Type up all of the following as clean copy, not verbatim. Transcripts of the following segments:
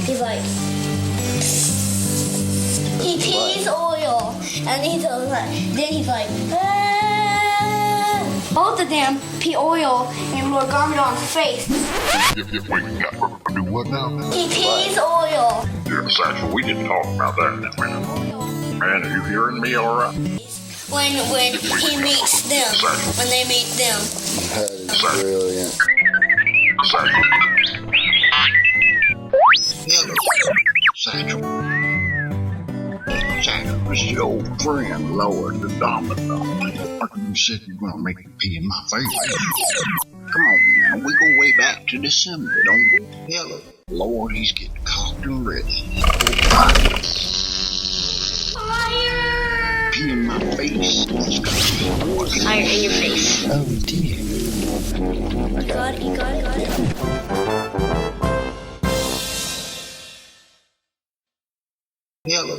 he's like, he pees oil, and he's like, then he's like, both of them pee oil and we're garment on his face. Wait, do what now? He pees oil. Yeah, Satchel, we didn't talk about that in a minute. Man, are you hearing me all right? When he meets them, when they meet them. That is brilliant. Satchel. Hello, Satchel. Satchel, this is your old friend, Lord the Domino. You said you're going to make me pee in my face. Come on now, we go way back to December, don't we? Hello, Lord, he's getting cocked and ready. Fire! Pee in my face. Fire in your face. Oh dear. You got it. Hello.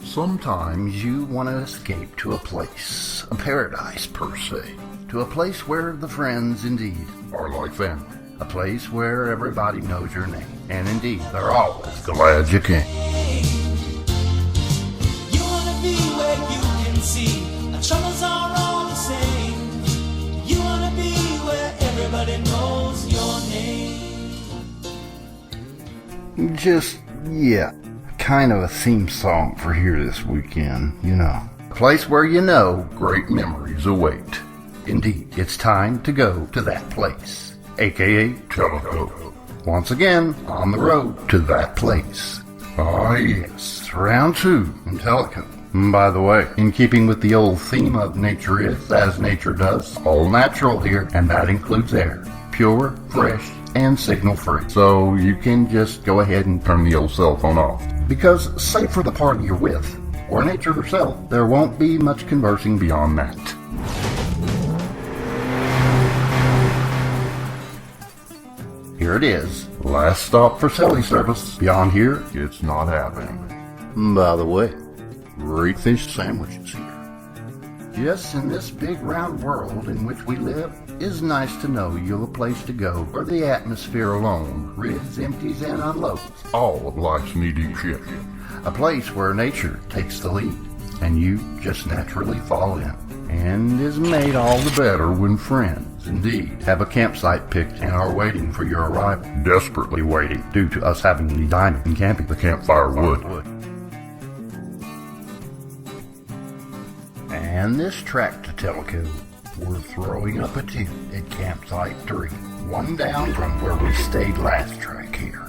Sometimes you want to escape to a place, a paradise per se, to a place where the friends indeed are like family, a place where everybody knows your name, and indeed they're always glad you came. You wanna be where you can see our troubles are all the same. You wanna be where everybody knows your name. Just, yeah, kind of a theme song for here this weekend, you know. A place where you know great memories await. Indeed, it's time to go to that place, aka Tellico. Once again, on the road to that place. Ah yes, round 2 in Tellico. By the way, in keeping with the old theme of nature is as nature does, all natural here, and that includes air. Pure, fresh, and signal free. So you can just go ahead and turn the old cell phone off. Because, save for the party you're with, or nature herself, there won't be much conversing beyond that. Here it is, last stop for celly service. Beyond here, it's not happening. By the way, great fish sandwiches here. Yes, in this big round world in which we live, it's nice to know you've a place to go where the atmosphere alone rids, empties, and unloads all of life's knee-deep shit. A place where nature takes the lead, and you just naturally fall in. And is made all the better when friends, indeed, have a campsite picked and are waiting for your arrival. Desperately waiting, due to us having the dining and camping the campfire wood. And this track to Tellico, we're throwing up a tent at campsite 3, one down from where we stayed last track here.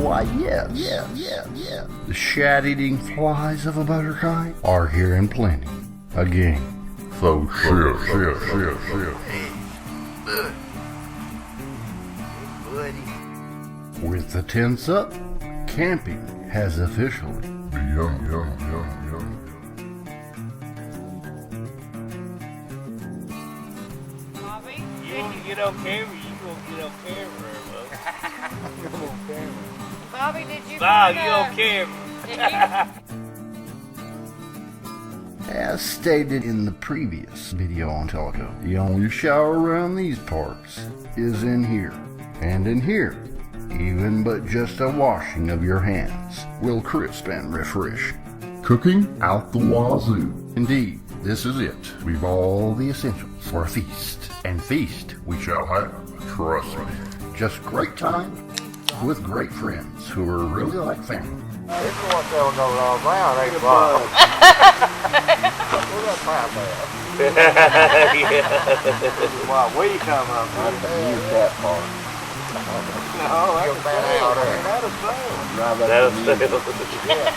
Why, yes. The shad-eating flies of a butter kite are here in plenty. Again, faux shit. With the tents up, camping has officially begun. You can get on camera, you gonna get on camera, Bobby, did you Bob, you on camera. As stated in the previous video on Tellico, the only shower around these parts is in here. And in here, even but just a washing of your hands will crisp and refresh. Cooking out the wazoo. Indeed, this is it. We've all the essentials for a feast. And feast we shall have, trust me. Just great time with great friends who are really like family. If you want to go around, ain't it, Bob? Where's that pipe at? Well, where you come up? I didn't use that part. No, that's a bad out there. That'll sail. That'll sail. Yeah.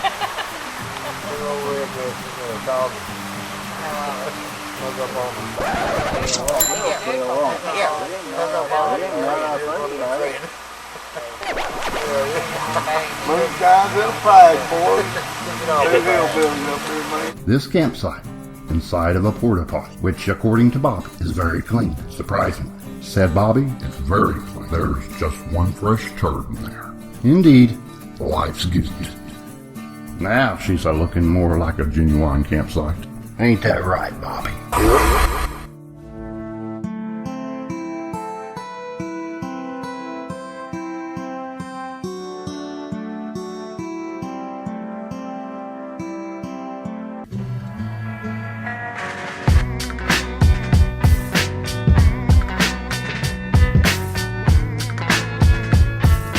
We're over here with the dog. Look up on them. Move guys in a flag, boys. This campsite inside of a porta potty, which, according to Bobby, is very clean, surprisingly. Said Bobby, "It's very clean. There's just one fresh turd in there." Indeed, life's good. Now she's looking more like a genuine campsite. Ain't that right, Bobby?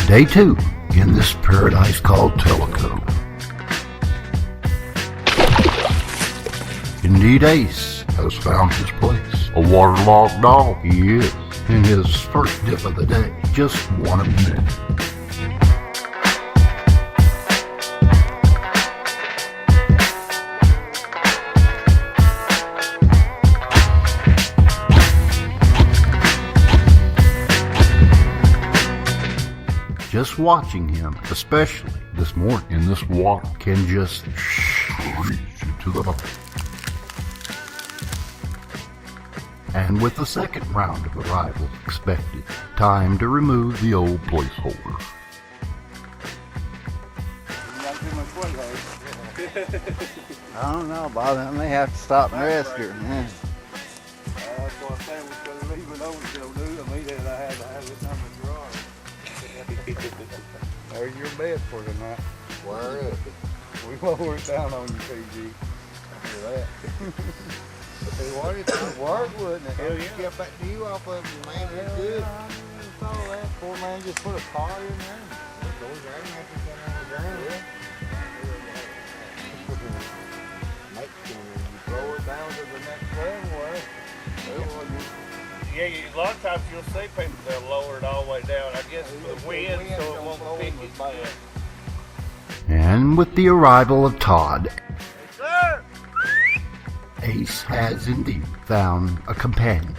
Day 2 in this paradise called Tellico. Indeed, Ace has found his place. A waterlogged dog he is. In his first dip of the day, just one a minute. Just watching him, especially this morning in this water, can just reach you to the bottom. And with the second round of arrivals expected, time to remove the old placeholder. I don't know, Bob. I may have to stop and rescue her. Yeah. That's what I'm saying. We could leave it over till noon. Immediately I had to have it on the drawer. There's your bed for tonight. Where is it? We lower it down on you, PG. After that. Hey, what is it? Work, wouldn't it? Hell yeah. Get back to you off of you, man. It's good. It's all that. Poor man just put a car in there. It goes there and have to get on the ground. Next one, you throw it down to the next level, Yeah, a lot of times you'll see people they'll lower it all the way down. I guess for the wind, so it won't pick it. And with the arrival of Todd, Sir! Ace has indeed found a companion.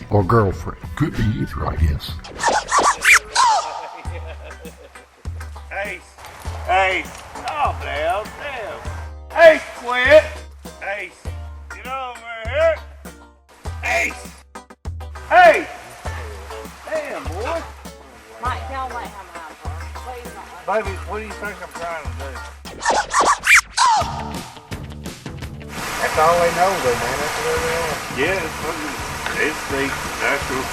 Or girlfriend. Could be either, I guess. Ace! Ace! Calm down, damn! Ace, quit! Ace! Get over here! Ace! Hey! Damn, boy! Mike, tell Mike how my house works. Please don't. Baby, what do you think I'm trying to do? That's all they know, though, man. That's what they are. Yeah, it's the natural.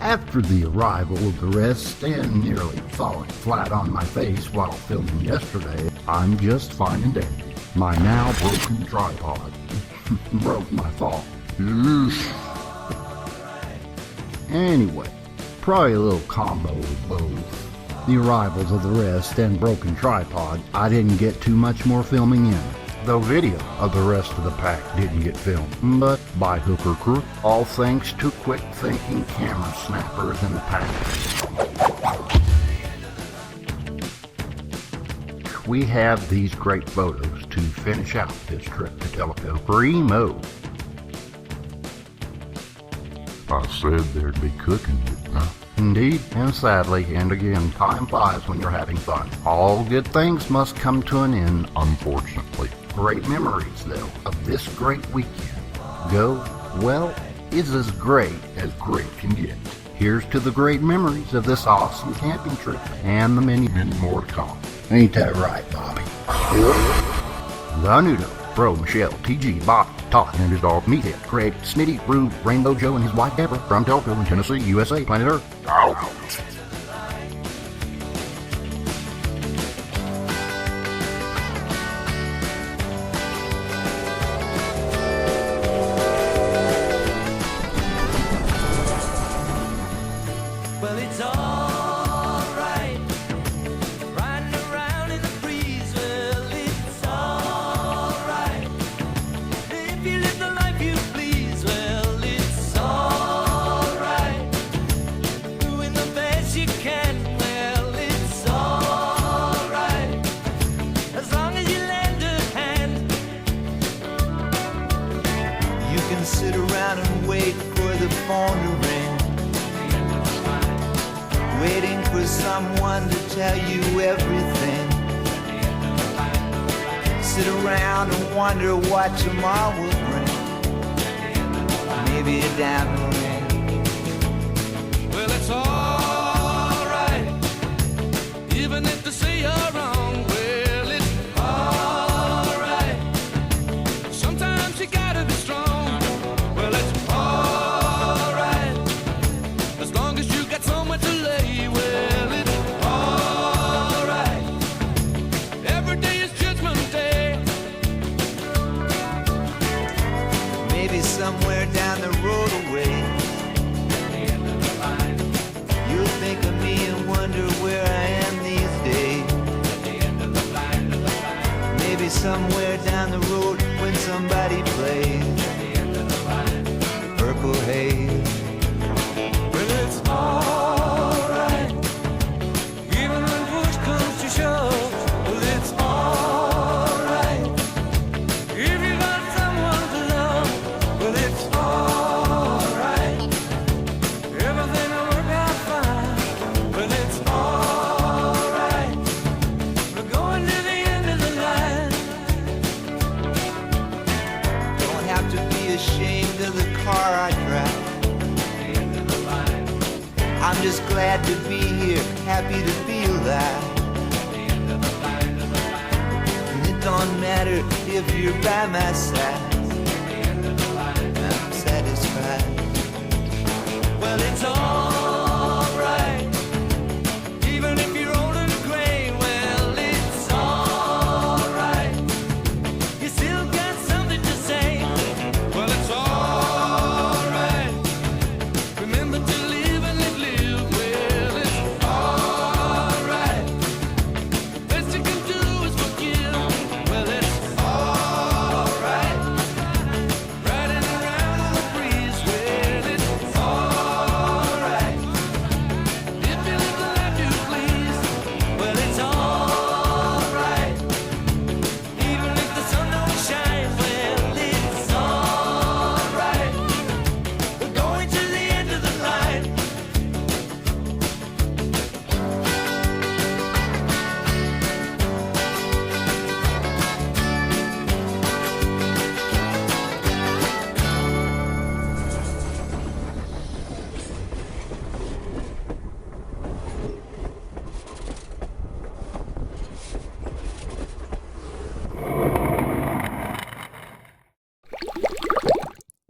After the arrival of the rest and nearly falling flat on my face while filming yesterday, I'm just fine and dandy. My now broken tripod broke my fall. Anyway, probably a little combo of both. The arrivals of the rest and broken tripod, I didn't get too much more filming in. Though video of the rest of the pack didn't get filmed, but by hook or crook, all thanks to quick thinking camera snappers in the pack. We have these great photos to finish out this trip to Tellico. Primo. I said there'd be cooking, didn't I? Indeed, and sadly, and again, time flies when you're having fun. All good things must come to an end, unfortunately. Great memories, though, of this great weekend. Go, well, is as great as great can get. Here's to the great memories of this awesome camping trip, and the many, many more to come. Ain't that right, Bobby? The Nudo, Bro, Michelle, TG, Bob, Todd, and his dog Meathead, Craig, Smitty, Rube, Rainbow Joe, and his wife Deborah from Tellico in Tennessee, USA, planet Earth. Ow. Well, it's alright. Riding around in the breeze. Well, it's alright. If you live the life you please. Well, it's alright. Doing the best you can. Well, it's alright. As long as you lend a hand. You can sit around and wait for the phone to ring. Waiting for someone to tell you everything. sit around and wonder what tomorrow will bring. Maybe a diamond ring. Well, it's alright, even if they say you're wrong. Well, it's alright. Sometimes you gotta be strong. Well, it's alright, as long as you got somewhere to lay. Well, it's alright. Every day is Judgment Day. Maybe somewhere down the road away, at the end of the line, you'll think of me and wonder where I am these days. At the end of the line, maybe somewhere down the road when somebody plays at the end of the line, Purple Haze. Well, it's alright, even when push comes to shove. Well, it's alright, if you got someone to love. Well, it's alright, everything will work out fine. Well, it's alright, we're going to the end of the line. Don't have to be ashamed of the car I drive. I'm just glad to be here, happy to be alive. And it don't matter if you're by my side, I'm satisfied. Well, it's all